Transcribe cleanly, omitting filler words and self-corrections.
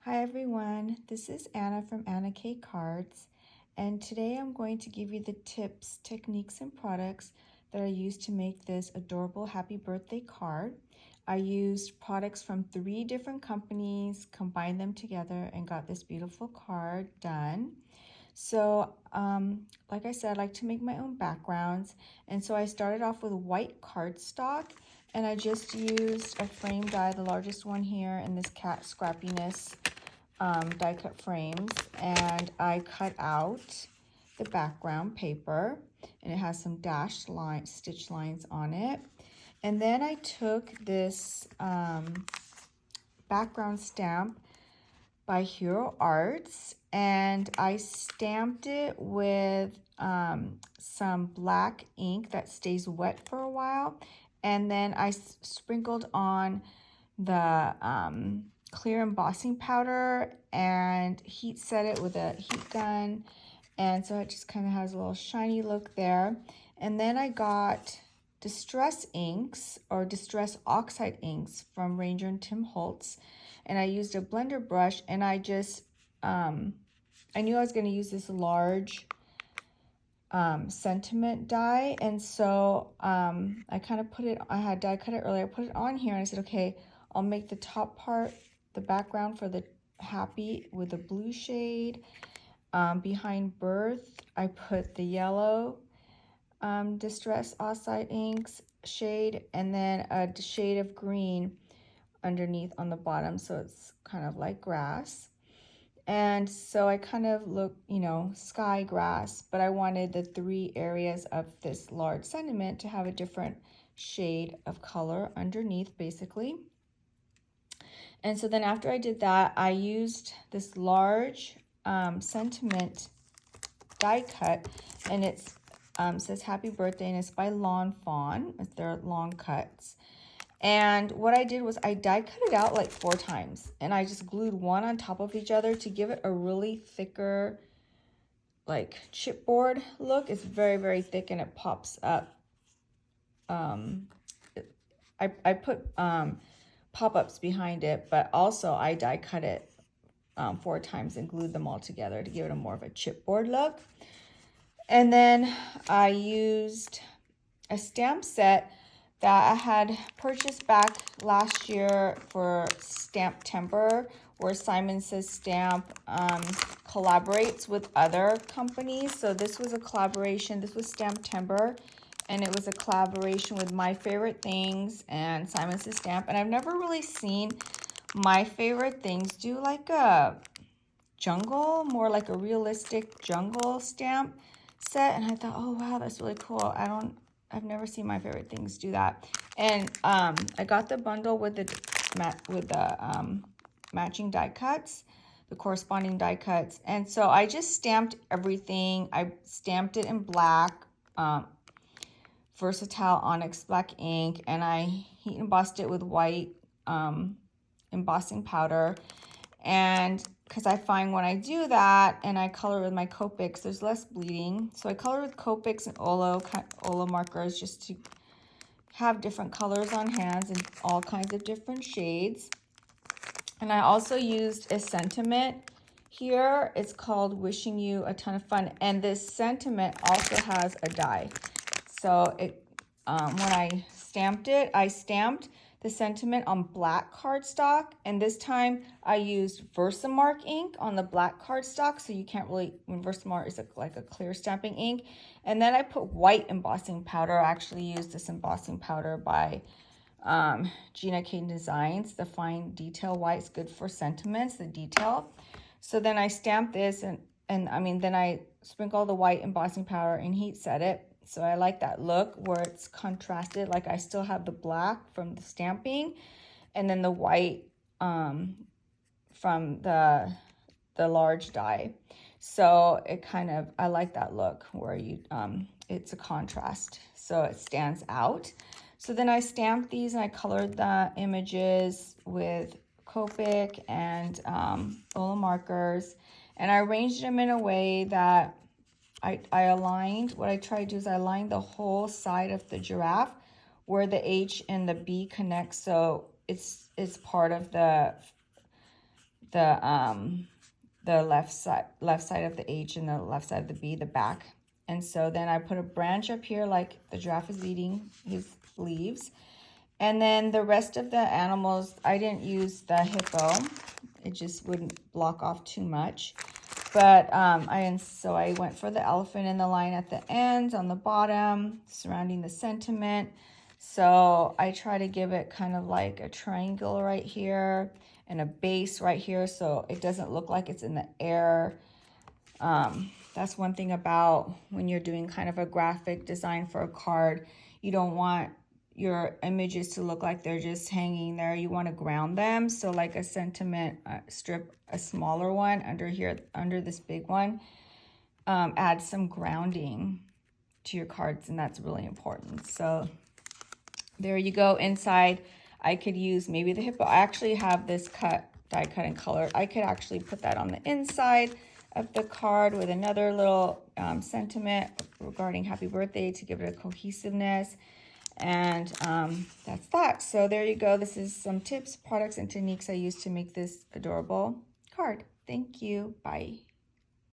Hi everyone, this is Anna from Anna K Cards, and today I'm going to give you the tips, techniques, and products that I used to make this adorable happy birthday card. I used products from 3 different companies, combined them together, and got this beautiful card done. So, like I said, I like to make my own backgrounds, and so I started off with white cardstock, and I just used a frame die, the largest one here, in this cat scrappiness die cut frames, and I cut out the background paper, and it has some dashed line stitch lines on it. And then I took this background stamp by Hero Arts, and I stamped it with some black ink that stays wet for a while, and then I sprinkled on the clear embossing powder and heat set it with a heat gun, and so it just kind of has a little shiny look there. And then I got distress inks or distress oxide inks from Ranger and Tim Holtz, and I used a blender brush, and I just I knew I was going to use this large sentiment die, and so I kind of put it, I had die cut it earlier, I put it on here, and I said, okay, I'll make the top part the background for the happy with the blue shade. Behind birth, I put the yellow distress oxide inks shade, and then a shade of green underneath on the bottom, so it's kind of like grass. And so I kind of look, sky grass, but I wanted the 3 areas of this large sentiment to have a different shade of color underneath, basically. And so then after I did that, I used this large sentiment die cut, and it says happy birthday, and it's by Lawn Fawn. They're long cuts. And what I did was I die cut it out like 4 times, and I just glued one on top of each other to give it a really thicker, like chipboard look. It's very, very thick, and it pops up. I put pop-ups behind it, but also I die cut it 4 times and glued them all together to give it a more of a chipboard look. And then I used a stamp set that I had purchased back last year for Stamptember, where Simon Says Stamp collaborates with other companies. So this was a collaboration. This was Stamptember, and it was a collaboration with My Favorite Things and Simon Says Stamp. And I've never really seen My Favorite Things do like a jungle, more like a realistic jungle stamp set, and I thought, oh wow, that's really cool. I've never seen My Favorite Things do that. And I got the bundle with the matching die cuts, the corresponding die cuts, and so I just stamped everything. I stamped it in black, Versatile Onyx black ink, and I heat embossed it with white embossing powder. And because I find when I do that and I color with my Copics, there's less bleeding. So I color with Copics and Olo markers just to have different colors on hands and all kinds of different shades. And I also used a sentiment here. It's called Wishing You a Ton of Fun. And this sentiment also has a die. So when I stamped it, I stamped the sentiment on black cardstock, and this time I used Versamark ink on the black cardstock, so you can't really, when Versamark is like a clear stamping ink. And then I put white embossing powder. I actually used this embossing powder by Gina K Designs, the fine detail white. It's good for sentiments, the detail. So then I stamped this, and then I sprinkle the white embossing powder and heat set it. So I like that look where it's contrasted. Like I still have the black from the stamping, and then the white from the large die. So it kind of, I like that look where you it's a contrast, so it stands out. So then I stamped these and I colored the images with Copic and Olo markers, and I arranged them in a way that I aligned, what I tried to do is I aligned the whole side of the giraffe where the H and the B connect, so it's part of the the left side of the H and the left side of the B, the back. And so then I put a branch up here like the giraffe is eating his leaves. And then the rest of the animals, I didn't use the hippo. It just wouldn't block off too much. But so I went for the elephant in the line at the ends, on the bottom, surrounding the sentiment. So I try to give it kind of like a triangle right here and a base right here so it doesn't look like it's in the air. That's one thing about when you're doing kind of a graphic design for a card. You don't want your images to look like they're just hanging there. You want to ground them. So like a sentiment strip, a smaller one under here, under this big one, add some grounding to your cards, and that's really important. So there you go. Inside, I could use maybe the hippo. I actually have this die cut and colored. I could actually put that on the inside of the card with another little sentiment regarding happy birthday to give it a cohesiveness. And that's that. So there you go. This is some tips, products, and techniques I use to make this adorable card. Thank you. Bye.